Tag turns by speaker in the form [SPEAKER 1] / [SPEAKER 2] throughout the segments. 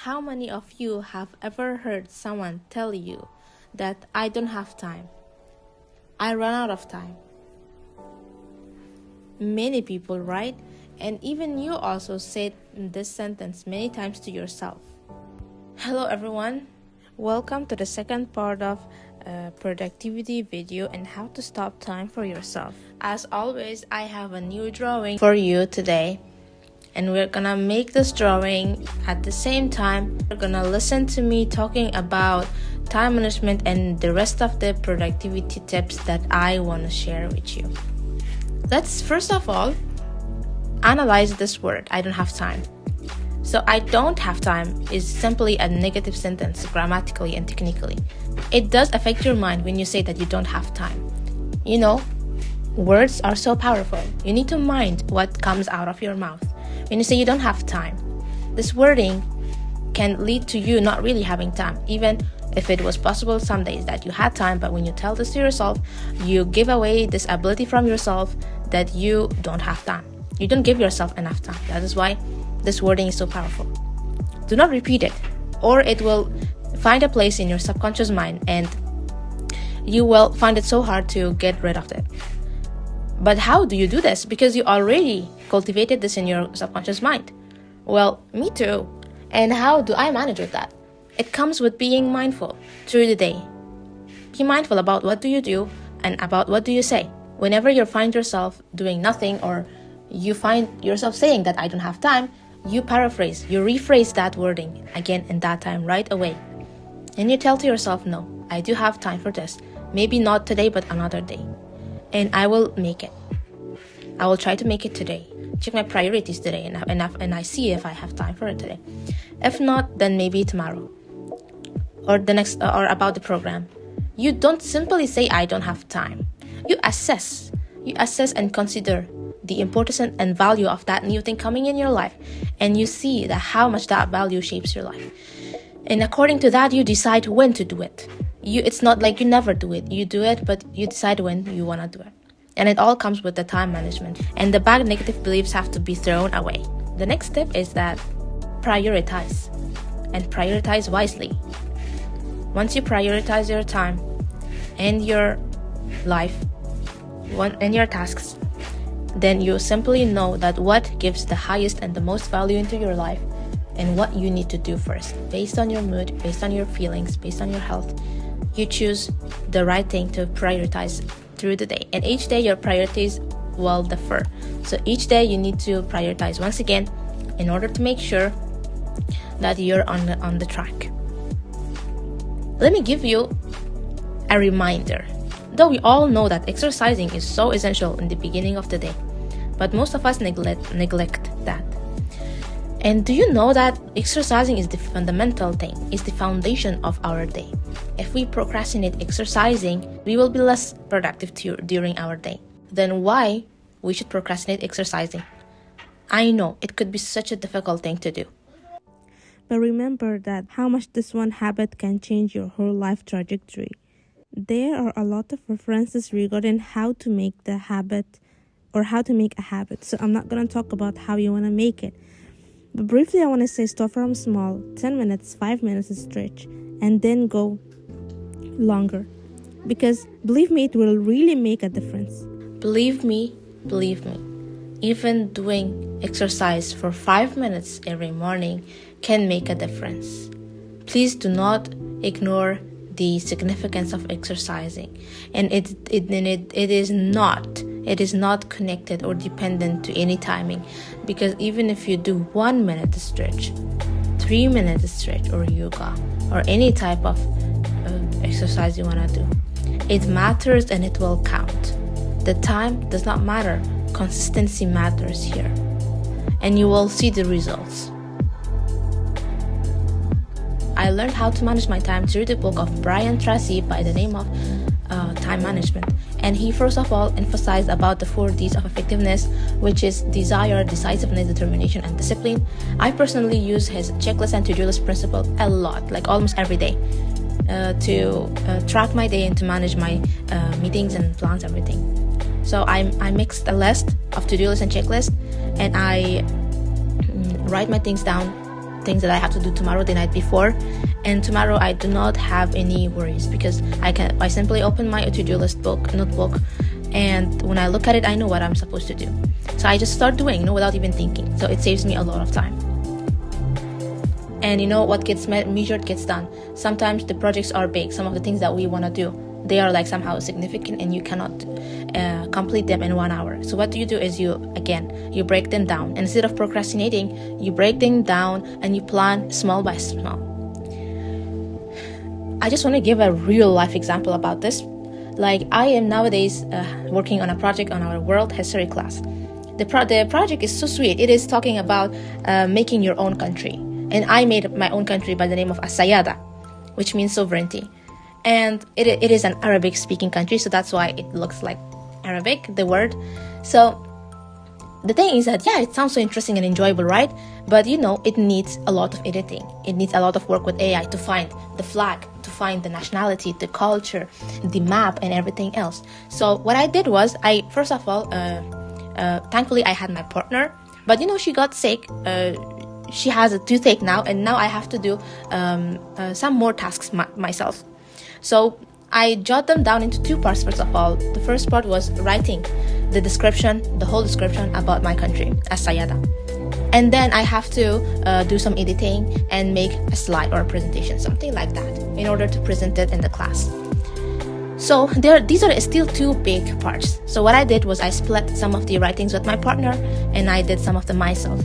[SPEAKER 1] How many of you have ever heard someone tell you that I don't have time? I run out of time. Many people, right? And even you also said this sentence many times to yourself. Hello everyone. Welcome to the second part of productivity video and how to stop time for yourself. As always, I have a new drawing for you today. And we're gonna make this drawing at the same time. You're gonna listen to me talking about time management and the rest of the productivity tips that I want to share with you. Let's first of all analyze this word, I don't have time. So I don't have time is simply a negative sentence grammatically and technically. It does affect your mind when you say that you don't have time. You know, words are so powerful. You need to mind what comes out of your mouth. When you say you don't have time, this wording can lead to you not really having time, even if it was possible some days that you had time, but when you tell this to yourself, you give away this ability from yourself that you don't have time. You don't give yourself enough time. That is why this wording is so powerful. Do not repeat it, or it will find a place in your subconscious mind and you will find it so hard to get rid of it. But how do you do this? Because you already cultivated this in your subconscious mind. Well, me too. And how do I manage with that? It comes with being mindful through the day. Be mindful about what do you do and about what do you say. Whenever you find yourself doing nothing or you find yourself saying that I don't have time, you paraphrase, you rephrase that wording again in that time right away. And you tell to yourself, no, I do have time for this. Maybe not today, but another day. And I will make it. I will try to make it today. Check my priorities today and I see if I have time for it today. If not, then maybe tomorrow. Or the next or about the program. You don't simply say I don't have time. You assess. You assess and consider the importance and value of that new thing coming in your life, and you see that how much that value shapes your life. And according to that, you decide when to do it. It's not like you never do it. You do it, but you decide when you want to do it. And it all comes with the time management. And the bad negative beliefs have to be thrown away. The next step is that prioritize. And prioritize wisely. Once you prioritize your time and your life and your tasks, then you simply know that what gives the highest and the most value into your life and what you need to do first. Based on your mood, based on your feelings, based on your health, you choose the right thing to prioritize through the day. And each day your priorities will differ. So each day you need to prioritize once again in order to make sure that you're on the track. Let me give you a reminder. Though we all know that exercising is so essential in the beginning of the day, but most of us neglect that. And do you know that exercising is the fundamental thing, is the foundation of our day? If we procrastinate exercising, we will be less productive during our day. Then why we should procrastinate exercising? I know it could be such a difficult thing to do. But remember that how much this one habit can change your whole life trajectory. There are a lot of references regarding how to make the habit or how to make a habit. So I'm not going to talk about how you want to make it. But briefly, I want to say start from small, 10 minutes, 5 minutes stretch, and then go longer. Because believe me, it will really make a difference. Believe me. Even doing exercise for 5 minutes every morning can make a difference. Please do not ignore the significance of exercising, and it is not connected or dependent to any timing, because even if you do 1 minute stretch, 3 minute stretch or yoga or any type of exercise you want to do, it matters and it will count. The time does not matter. Consistency matters here, and you will see the results. I learned how to manage my time through the book of Brian Tracy by the name of Time Management. And he first of all emphasized about the 4 Ds of effectiveness, which is desire, decisiveness, determination, and discipline. I personally use his checklist and to-do list principle a lot, like almost every day, to track my day and to manage my meetings and plans, everything. So I mixed a list of to-do list and checklist, and I write my things down things that I have to do tomorrow the night before. And tomorrow I do not have any worries because I simply open my to-do list notebook, and when I look at it, I know what I'm supposed to do. So I just start doing, without even thinking. So it saves me a lot of time. And what gets measured gets done. Sometimes the projects are big. Some of the things that we want to do, they are like somehow significant, and you cannot complete them in 1 hour. So what you do is you break them down. And instead of procrastinating, you break them down and you plan small by small. I just want to give a real life example about this. Like, I am nowadays working on a project on our world history class. The project is so sweet. It is talking about making your own country. And I made my own country by the name of Asayada, which means sovereignty. And it is an Arabic speaking country, so that's why it looks like Arabic, the word. So the thing is that, it sounds so interesting and enjoyable, right? But it needs a lot of editing. It needs a lot of work with AI to find the flag, to find the nationality, the culture, the map, and everything else. So what I did was, first of all, thankfully I had my partner, but she got sick. She has a toothache now, and now I have to do some more tasks myself. So I jot them down into 2 parts. First of all, the first part was writing the description, the whole description about my country, Asayada. And then I have to do some editing and make a slide or a presentation, something like that, in order to present it in the class. So these are still 2 big parts. So what I did was I split some of the writings with my partner, and I did some of them myself.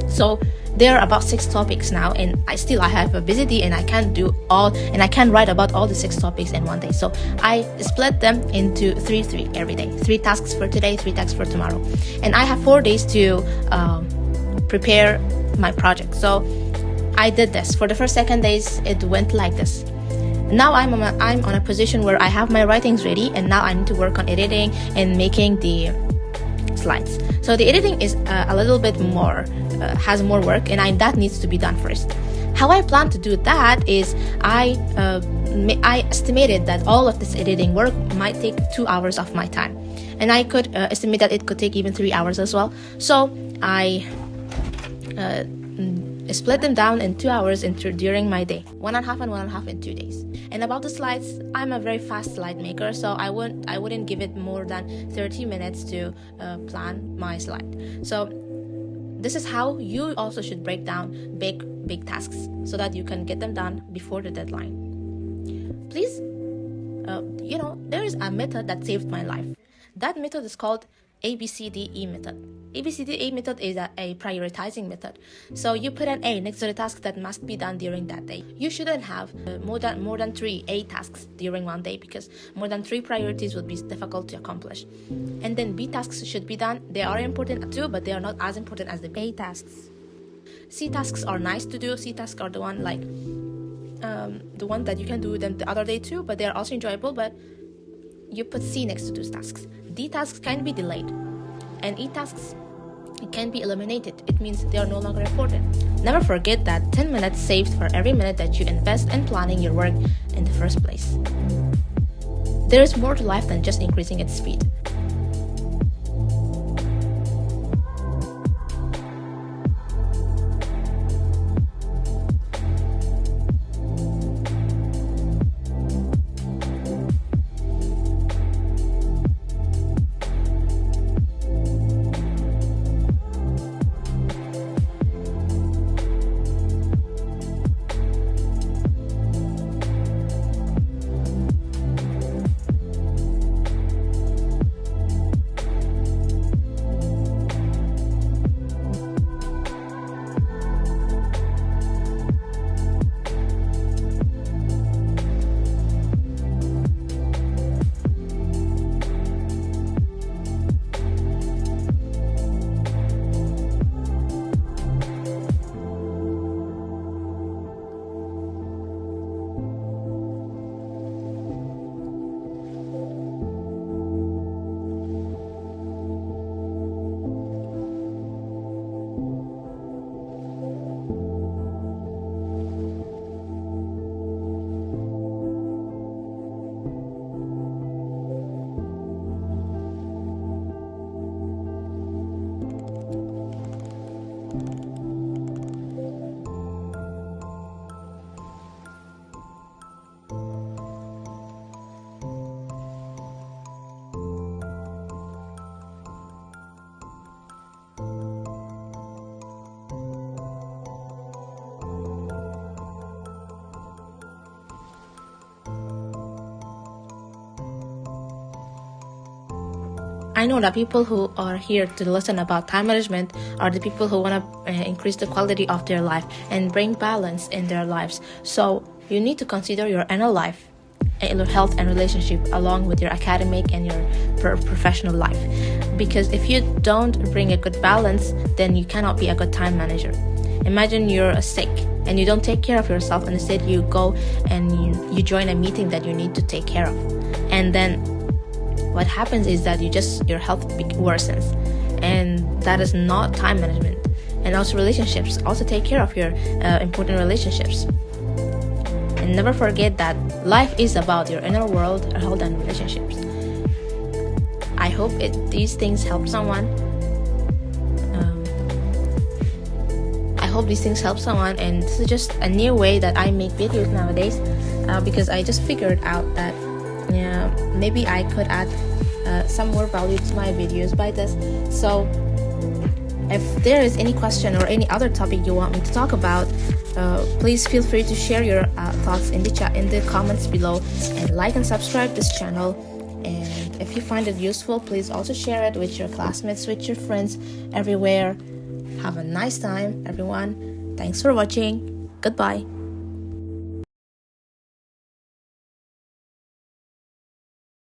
[SPEAKER 1] So there are about 6 topics now, and I have a busy day, and I can't write about all the 6 topics in one day. So I split them into 3 every day. 3 tasks for today, 3 tasks for tomorrow. And I have 4 days to prepare my project. So I did this. For the first 2 days, it went like this. Now I'm on a position where I have my writings ready, and now I need to work on editing and making the slides. So the editing is a little bit more, has more work, and that needs to be done first. How I plan to do that is I estimated that all of this editing work might take 2 hours of my time, and I could estimate that it could take even 3 hours as well. So I split them down in 2 hours during my day, 1.5 and 1.5 in 2 days. And about the slides, I'm a very fast slide maker, so I wouldn't give it more than 30 minutes to plan my slide. So this is how you also should break down big tasks, so that you can get them done before the deadline. Please, there is a method that saved my life. That method is called ABCDE method. ABCDE method is a prioritizing method. So you put an A next to the task that must be done during that day. You shouldn't have more than 3 A tasks during one day, because more than 3 priorities would be difficult to accomplish. And then B tasks should be done. They are important too, but they are not as important as the A tasks. C tasks are nice to do. C tasks are the one that you can do them the other day too, but they are also enjoyable, but you put C next to those tasks. D tasks can be delayed, and E tasks can be eliminated. It means they are no longer important. Never forget that 10 minutes saved for every minute that you invest in planning your work in the first place. There is more to life than just increasing its speed. I know that people who are here to listen about time management are the people who want to increase the quality of their life and bring balance in their lives. So you need to consider your inner life, your health and relationship, along with your academic and your professional life. Because if you don't bring a good balance, then you cannot be a good time manager. Imagine you're sick and you don't take care of yourself, and instead you go and you join a meeting that you need to take care of, and then what happens is that your health worsens, and that is not time management. And also relationships, also take care of your important relationships, and never forget that life is about your inner world, health and relationships. I hope these things help someone. And this is just a new way that I make videos nowadays, because I just figured out that maybe I could add some more value to my videos by this. So if there is any question or any other topic you want me to talk about, please feel free to share your thoughts in the chat, in the comments below, and like and subscribe this channel. And if you find it useful, please also share it with your classmates, with your friends, everywhere. Have a nice time, everyone. Thanks for watching. Goodbye.